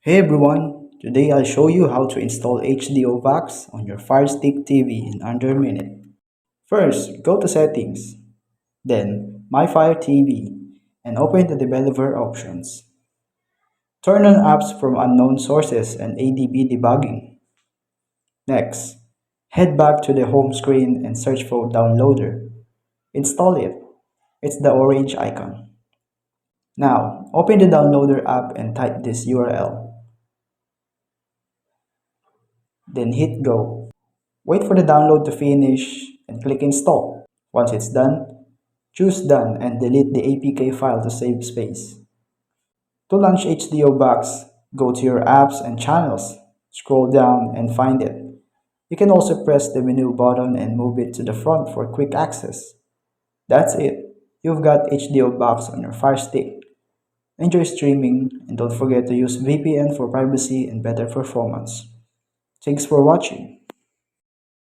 Hey everyone, today I'll show you how to install HDO box on your Firestick TV in under a minute. First, go to Settings, then My Fire TV, and open the developer options. Turn on apps from unknown sources and ADB debugging. Next, head back to the home screen and search for Downloader. Install it. It's the orange icon. Now, open the Downloader app and type this URL. Then hit Go. Wait for the download to finish and click Install. Once it's done, choose Done and delete the APK file to save space. To launch HDO Box, go to your apps and channels, scroll down and find it. You can also press the menu button and move it to the front for quick access. That's it. You've got HDO Box on your Fire Stick. Enjoy streaming and don't forget to use VPN for privacy and better performance. Thanks for watching.